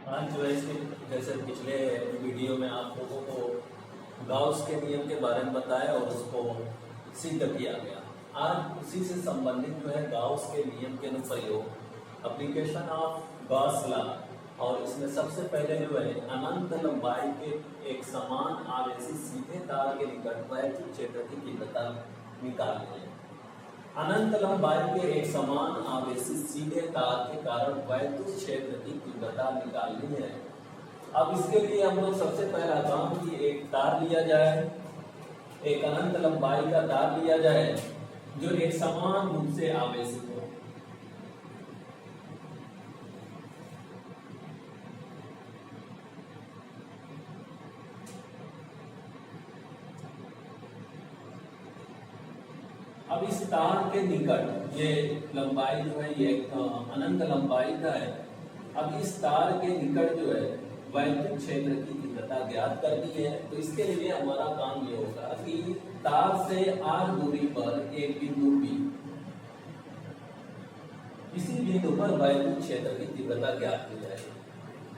आज जो है इसके जैसे पिछले वीडियो में आप लोगों को गाउस के नियम के बारे में बताया और उसको सिद्ध किया गया। आज उसी से संबंधित जो है गाउस के नियम के अनुप्रयोग एप्लीकेशन ऑफ गॉस लॉ, और इसमें सबसे पहले जो है अनंत लंबाई के एक समान आवेशी सीधे तार के निकट वैद्युत क्षेत्र की तीव्रता निकालनी है। अनंत लंबाई के एक समान आवेशी सीधे तार के कारण वैद्युत क्षेत्र की तीव्रता निकालनी है। अब इसके लिए हम लोग सबसे पहला काम कि एक तार लिया जाए, एक अनंत लंबाई का तार लिया जाए जो एक समान रूप से आवेशित हो। अब इस तार के निकट ये लंबाई जो है ये अनंत लंबाई का है। अब इस तार के निकट जो है वैद्युत क्षेत्र की तीव्रता ज्ञात करनी है। तो इसके लिए हमारा काम ये होगा कि तार से r दूरी पर एक बिंदु P, इसी बिंदु पर वैद्युत क्षेत्र की तीव्रता ज्ञात की जाएगी।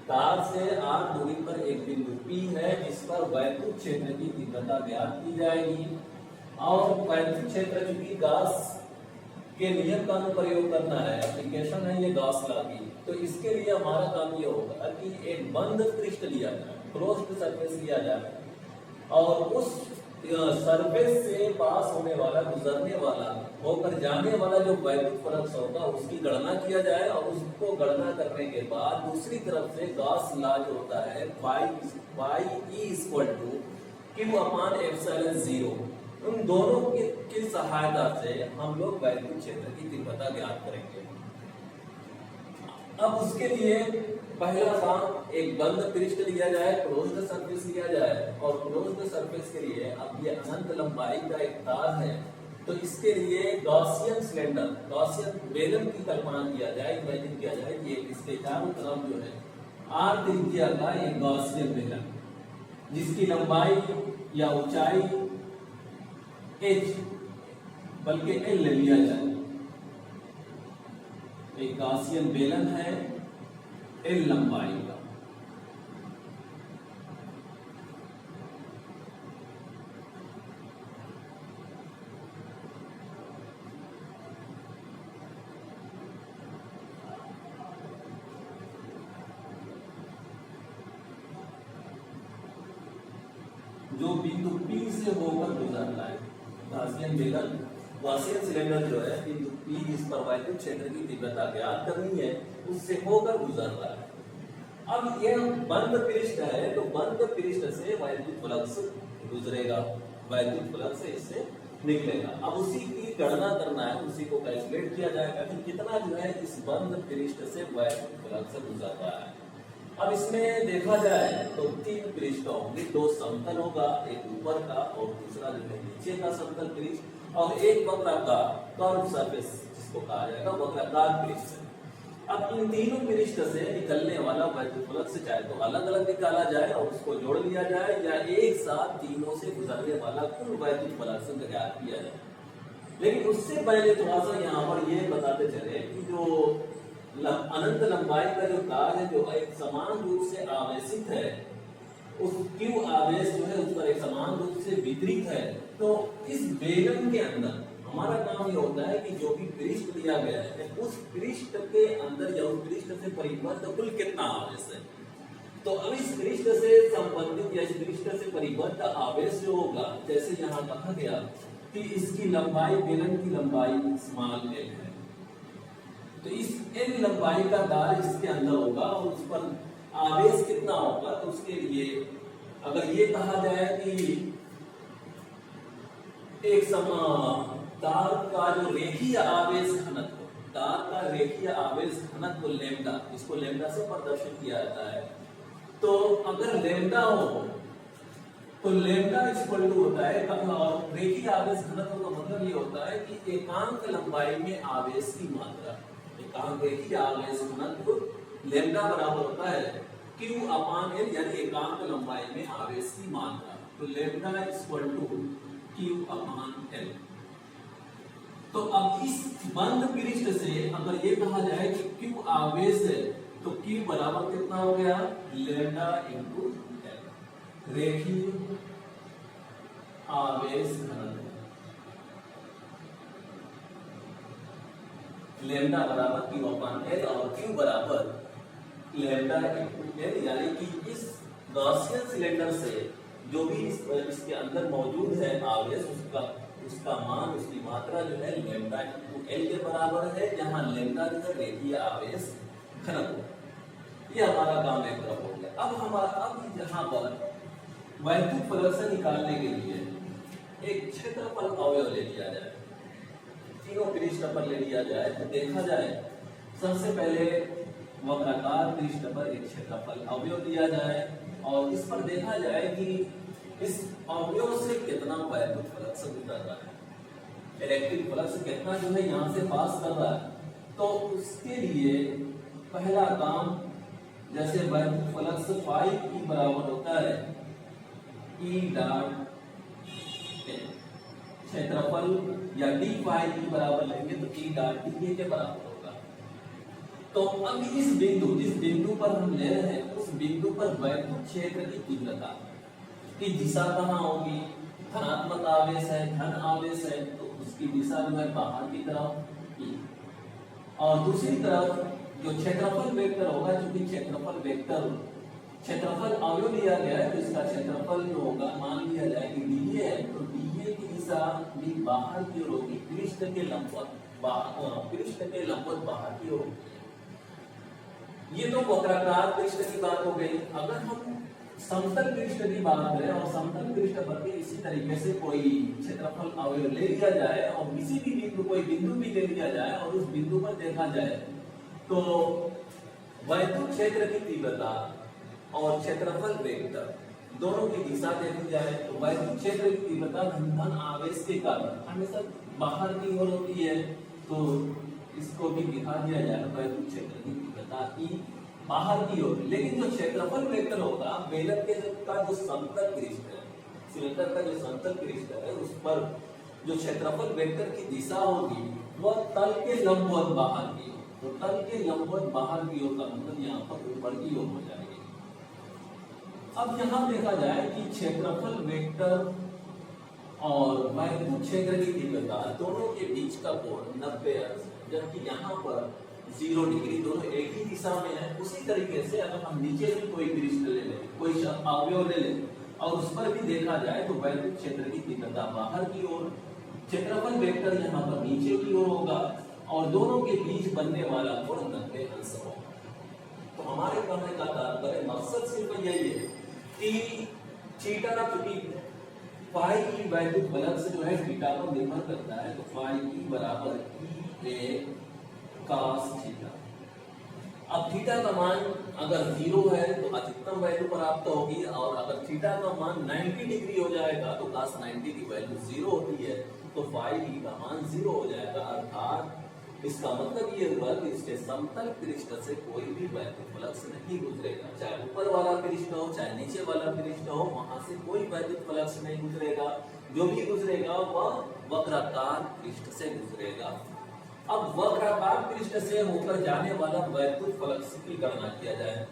तार से r दूरी पर एक बिंदु P है, इस पर वैद्युत क्षेत्र की तीव्रता ज्ञात की जाएगी। और वैद्युत क्षेत्र चूंकि गॉस के नियम का अनुप्रयोग करना है, एप्लीकेशन है ये गॉस लॉ की, तो इसके लिए हमारा काम ये होगा कि एक बंद पृष्ठ लिया जाए, क्लोज्ड सरफेस लिया जाए, और उस सरफेस से पास होने वाला, गुजरने वाला, होकर जाने वाला जो वैद्युत फ्लक्स होगा उसकी गणना किया जाए। और उसको गणना करने के बाद दूसरी तरफ से गॉस लॉ जो होता है phi E equal to Q upon epsilon 0, उन दोनों की सहायता से हम लोग वैद्युत क्षेत्र की तीव्रता ज्ञात करेंगे। अब उसके लिए पहला काम एक बंद पृष्ठ लिया जाए, क्लोज्ड सरफेस लिया जाए। और क्लोज्ड सरफेस के लिए अब ये अनंत लंबाई का एक तार है, तो इसके लिए गॉसियन सिलेंडर, गॉसियन बेलन की कल्पना किया जाए, इमेजिन किया जाए कि इसके चारों तरफ जो है r त्रिज्या का एक गॉसियन बेलन जिसकी लंबाई या ऊंचाई h बल्कि L ले लिया जाए। एक गॉसियन बेलन है L लंबाई का। जो बिंदु P से होकर गुजरना है, गॉसियन बेलन, गॉसियन सिलेंडर जो है बिंदु P जिस पर वैद्युत क्षेत्र की तीव्रता ज्ञात करनी है उससे होकर गुजर रहा है। अब यह बंद पृष्ठ है, तो बंद पृष्ठ से वैद्युत फ्लक्स गुजरेगा, वैद्युत फ्लक्स इससे निकलेगा। अब उसी की गणना करना है, उसी को कैलकुलेट किया जाएगा कि कितना जो है इस बंद पृष्ठ से वैद्युत फ्लक्स गुजर रहा है। अब इसमें देखा जाए तो तीन पृष्ठ होंगे, दो समतल होगा, एक ऊपर का और दूसरा जो है नीचे का समतल पृष्ठ, और एक वक्राकार कर्व सरफेस जिसको कहा जाएगा वक्राकार पृष्ठ। अब इन तीनों पृष्ठ से निकलने वाला वैद्युत फ्लक्स चाहे तो अलग अलग निकाला जाए और उसको जोड़ लिया जाए, या एक साथ तीनों से गुजरने वाला कुल वैद्युत फ्लक्स ज्ञात किया जाए। लेकिन उससे पहले थोड़ा सा यहाँ पर ये बताते चले कि जो अनंत लंबाई का जो तार है जो एक समान रूप से आवेशित है, उस Q आवेश जो है उस पर एक समान रूप से वितरित है। तो इस बेलन के अंदर हमारा काम ये होता है कि जो भी पृष्ठ लिया गया है उस पृष्ठ के अंदर या उस पृष्ठ से परिबद्ध कुल कितना आवेश है। तो अब इस पृष्ठ से संबंधित या इस पृष्ठ से परिबद्ध आवेश जो होगा, जैसे यहाँ कहा गया कि इसकी लंबाई, बेलन की लंबाई स्मॉल l है, तो इस L लंबाई का तार इसके अंदर होगा और उस पर आवेश कितना होगा। तो उसके लिए अगर ये कहा जाए कि एक समान तार का जो रेखीय आवेश घनत्व, तार का रेखीय आवेश घनत्व लैम्डा, इसको लैम्डा से प्रदर्शित किया जाता है। तो अगर लैम्डा हो तो लैम्डा इक्वल टू होता है, और रेखीय आवेश घनत्व का मतलब ये होता है कि एकांक लंबाई में आवेश की मात्रा, एकांक रेखीय आवेश घनत्व लैम्डा बराबर होता है Q अपॉन L, यानी एकांक लंबाई में आवेश की मात्रा। तो lambda equal to Q upon L। तो अब इस बंद पृष्ठ से अगर ये कहा जाए कि Q आवेश है तो Q बराबर कितना हो गया, लेमडा इंटू एल, रेखीय आवेश घनत्व। लेमडा बराबर Q अपॉन एल और Q बराबर लेमडा इंटू एल, यानी कि इस गॉसियन सिलेंडर से जो भी इसके अंदर मौजूद है आवेश, उसका मान, उसकी मात्रा जो है लेमडा इंटू एल के बराबर है, जहां लेमडा जो है रेखीय आवेश घनत्व। ये हमारा काम एक तरफ हो गया। अब यहाँ पर वैद्युत फ्लक्स निकालने के लिए एक क्षेत्रफल अवयव ले लिया जाए, तीनों पृष्ठ पर ले लिया जाए तो देखा जाए, सबसे पहले वक्राकार पृष्ठ पर एक क्षेत्रफल अवयव दिया जाए और इस पर देखा जाए कि इस अवयव से कितना वैद्युत फ्लक्स गुजर रहा है, इलेक्ट्रिक फ्लक्स कितना जो है यहाँ से पास कर रहा है। तो उसके लिए पहला काम, जैसे वैद्युत फ्लक्स फाई ई बराबर होता है ई डॉट क्षेत्रफल, या डी फाई ई बराबर लेंगे तो ई डॉट डी के बराबर होगा। तो अब इस बिंदु, जिस बिंदु पर हम ले रहे हैं, उस बिंदु पर वैद्युत क्षेत्र की तीव्रता की दिशा कहाँ होगी, धनात्मक आवेश है, धन आवेश है, तो उसकी दिशा जो है बाहर की तरफ ई, और दूसरी तरफ जो क्षेत्रफल वेक्टर होगा, क्योंकि क्षेत्रफल अवयव लिया गया है तो इसका क्षेत्रफल जो होगा, मान लिया जाए कि डीए है, तो डीए की दिशा भी बाहर की ओर होगी, पृष्ठ के लंबवत बाहर की ओर। ये तो वक्राकार पृष्ठ की बात हो गई। अगर हम समतल पृष्ठ की बात करें और समतल पृष्ठ पर भी इसी तरीके से कोई क्षेत्रफल अवयव ले लिया जाए और किसी भी बिंदु, कोई बिंदु भी ले लिया जाए और उस बिंदु पर देखा जाए तो वैद्युत क्षेत्र की तीव्रता और क्षेत्रफल वेक्टर दोनों की दिशा देखी जाए तो वैद्युत क्षेत्र की तीव्रता धन आवेश के कारण हमेशा बाहर की ओर होती है, तो इसको भी दिखा दिया जाए वैद्युत क्षेत्र की तीव्रता की बाहर की ओर। लेकिन जो क्षेत्रफल वेक्टर होगा, बेलन के का जो समतल पृष्ठ है, सिलेंडर का जो समतल पृष्ठ है, उस पर जो क्षेत्रफल वेक्टर की दिशा होगी वह तल के लंबवत बाहर की ओर। तो तल के लंबवत बाहर की ओर का मतलब यहाँ पर ऊपर की ओर हो जाएगी। अब यहाँ देखा जाए कि क्षेत्रफल वेक्टर और वैद्युत क्षेत्र की तीव्रता दोनों के बीच का कोण 90 अंश, जबकि यहाँ पर 0 डिग्री, दोनों एक ही दिशा में है। उसी तरीके से अगर हम नीचे भी कोई पृष्ठ ले लें, कोई अवयव ले लें और उस पर भी देखा जाए तो वैद्युत क्षेत्र की तीव्रता बाहर की ओर, क्षेत्रफल वेक्टर यहाँ पर नीचे की ओर होगा और दोनों के बीच बनने वाला कोण 90 अंश होगा। तो हमारे कहने का तात्पर्य, मकसद सिर्फ यही है कि थीटा, चूंकि फाई की वैद्युत फ्लक्स जो है थीटा पर निर्भर करता है, तो फाई ई बराबर ई ए cos थीटा। अब थीटा का मान अगर 0 है तो अधिकतम वैल्यू प्राप्त होगी, और अगर थीटा का मान 90 डिग्री हो जाएगा तो cos 90 की वैल्यू 0 होती है, तो फाई ई का मान 0 हो जाएगा। अर्थात इसका मतलब ये हुआ कि इसके समतल पृष्ठ से कोई भी वैद्युत फ्लक्स नहीं गुजरेगा, चाहे ऊपर वाला पृष्ठ हो चाहे नीचे वाला पृष्ठ हो, वहां से कोई वैद्युत फ्लक्स नहीं गुजरेगा। जो भी गुजरेगा वह वक्राकार पृष्ठ से गुजरेगा। अब वक्राकार पृष्ठ से होकर जाने वाला वैद्युत फ्लक्स की गणना किया जाए,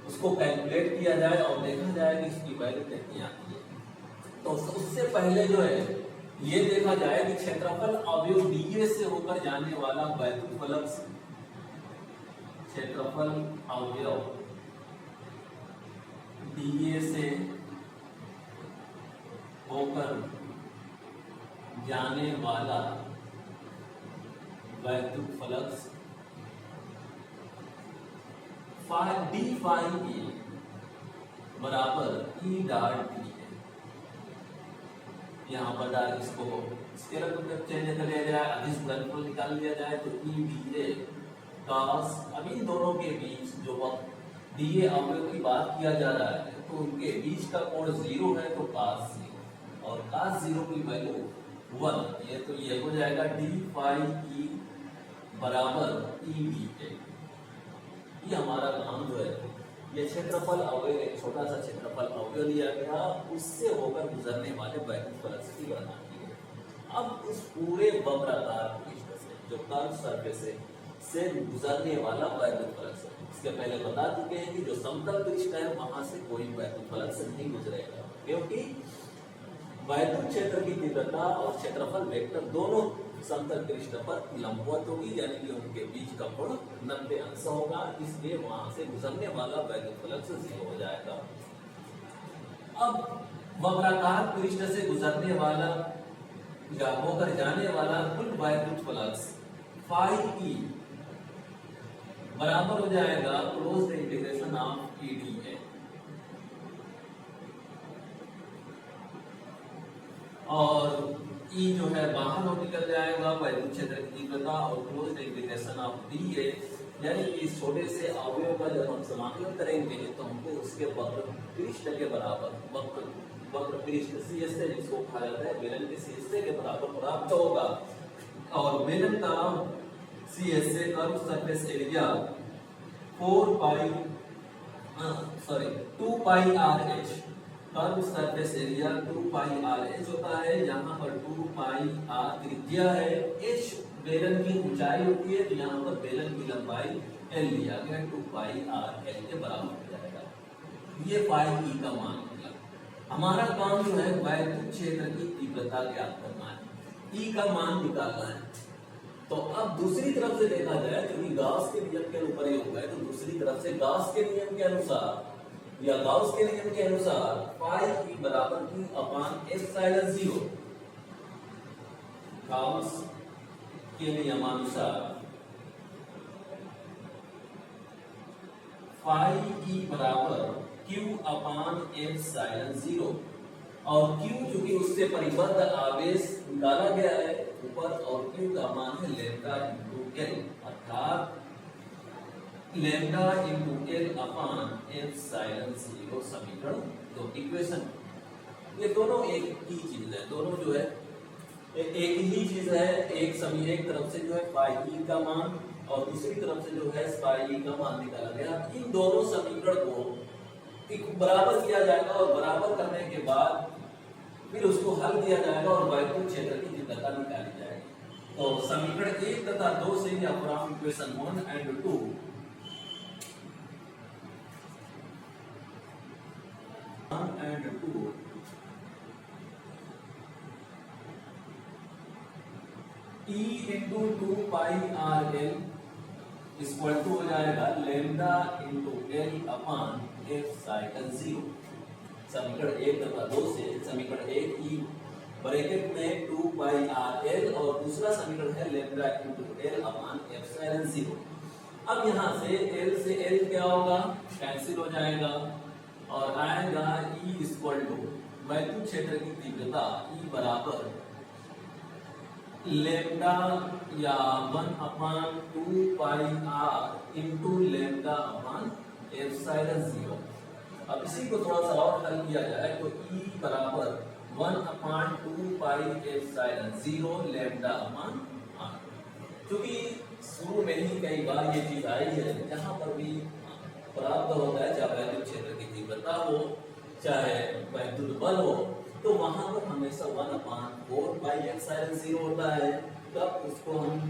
उसको कैलकुलेट किया जाए और देखा जाए कि इसकी वैल्यू कितनी आती है। तो उससे पहले जो है ये देखा जाए कि क्षेत्रफल अवयव डीए से होकर जाने वाला वैद्युत फ्लक्स, क्षेत्रफल अवयव डीए से होकर जाने वाला वैद्युत फ्लक्स डी फाई ई बराबर ई डॉट डी है। यहाँ पर डाल इसको स्केलर को चेंज कर लिया जाए, अदिश गुणनफल निकाल लिया जाए तो ई डी ए cos, अब इन दोनों के बीच जो वक्त डीए अवयव की बात किया जा रहा है तो उनके बीच का कोण 0 है, तो cos 0, और cos 0 की वैल्यू 1 है, तो ये हो जाएगा डी फाई ई बराबर ई डी ए। ये हमारा काम जो है, ये क्षेत्रफल अवयव, एक छोटा सा क्षेत्रफल अवयव लिया गया, उससे होकर गुजरने वाले वैद्युत फ्लक्स की गणना की गई। अब इस पूरे वक्राकार पृष्ठ से जो कर्व सरफेस है से गुजरने वाला वैद्युत फ्लक्स। इसके पहले बता चुके हैं कि जो समतल पृष्ठ है वहां से कोई वैद्युत फ्लक्स नहीं गुजरेगा, क्योंकि वैद्युत क्षेत्र की तीव्रता और क्षेत्रफल वेक्टर दोनों समतल पृष्ठ पर लंबवत होगी, यानी कि उनके बीच का कोण 90 अंश होगा, इसलिए वहां से गुजरने वाला वैद्युत फ्लक्स 0 हो जाएगा। अब वक्राकार पृष्ठ से गुजरने वाला या होकर जाने वाला कुल वैद्युत फ्लक्स फाई ई बराबर हो जाएगा closed integration of E D A, और ई जो है बाहर हो निकल जाएगा वैद्युत क्षेत्र की तीव्रता, और closed integration of D A, यानी कि इस छोटे से अवयव का जब हम समाकलन करेंगे तो हमको उसके वक्र पृष्ठ के बराबर वक्र पृष्ठ सी एस ए जिसको कहा जाता है बेलन के सी एस ए के बराबर प्राप्त होगा, और बेलन का C S A curve surface area 2 pi R H, curve surface area 2 pi R H होता है। यहाँ पर 2 पाई आर त्रिज्या है, एच बेलन की ऊंचाई होती है, तो यहाँ पर बेलन की लंबाई एल लिया गया, 2 पाई आर एल के बराबर हो जाएगा। ये पाई ई का मान निकला। हमारा काम जो है वैद्युत क्षेत्र की तीव्रता ज्ञात करना है, ई का मान निकालना है। तो अब दूसरी तरफ से देखा जाए, क्योंकि गॉस के नियम के अनुसार ये होगा, तो दूसरी तरफ से गॉस के नियम के अनुसार या गॉस के नियम के अनुसार पाई ई बराबर q अपान एप्सिलॉन 0, गॉस के नियमानुसार पाई ई बराबर q अपान एप्सिलॉन 0, और q चूंकि उससे परिबद्ध आवेश निकाला गया है ऊपर, और q का मान है लैम्डा इंटू एल, अर्थात lambda into L upon epsilon 0 समीकरण 2। इक्वेशन ये दोनों एक ही चीज है, दोनों जो है एक ही चीज है। एक तरफ से जो है पाई ई का मान और दूसरी तरफ से जो है पाई ई का मान निकाला गया। इन दोनों समीकरण को बराबर किया जाएगा, और बराबर करने के बाद फिर उसको हल किया जाएगा और वैद्युत क्षेत्र की तीव्रता निकाली जाएगी। तो समीकरण 1 तथा 2 से या from equation 1 and 2 E into 2 pi R L equal to हो जाएगा lambda into L upon epsilon 0। समीकरण 1 तथा 2 से समीकरण 1 ई ब्रैकेट में 2 पाई आर एल और दूसरा समीकरण है lambda into L upon epsilon 0। अब यहाँ से एल क्या होगा, कैंसिल हो जाएगा और आएगा ई इक्वल टू वैद्युत क्षेत्र की तीव्रता ई बराबर लैम्डा या 1 upon 2 pi r into lambda upon epsilon 0। अब इसी को थोड़ा सा और हल किया जाए तो E बराबर 1 upon 2 pi epsilon 0 lambda upon R. क्योंकि शुरू में ही कई बार ये चीज आई है, जहां पर भी प्राप्त होता है चाहे वैद्युत क्षेत्र की तीव्रता हो चाहे वैद्युत बल हो, तो वहां पर हमेशा 1 अपान 4 पाई एप्सिलॉन 0 होता है। तब उसको हम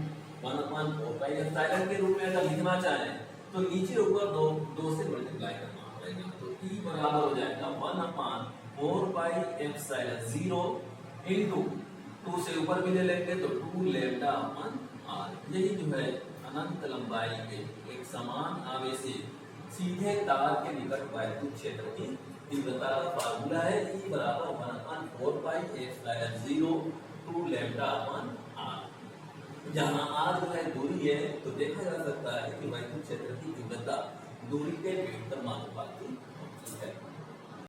1 अपान 4 पाई एप्सिलॉन के रूप में अगर लिखना चाहें तो नीचे ऊपर दो से मल्टीप्लाई करना पड़ेगा। तो E बराबर हो जाएगा 1 अपान 4 पाई एप्सिलॉन 0 इंटू 2 से ऊपर भी ले लेंगे तो 2 लैम्डा अपान आर। यही जो है अनंत लंबाई के एक समान आवेशी सीधे तार के निकट वैद्युत क्षेत्र की तीव्रता का फार्मूला है। E बराबर 1 upon 4 pi epsilon 0 2 lambda upon R. जहां आर जो है दूरी है, तो देखा जा सकता है कि वैद्युत क्षेत्र की तीव्रता दूरी के वेक्टर मानुपाती है।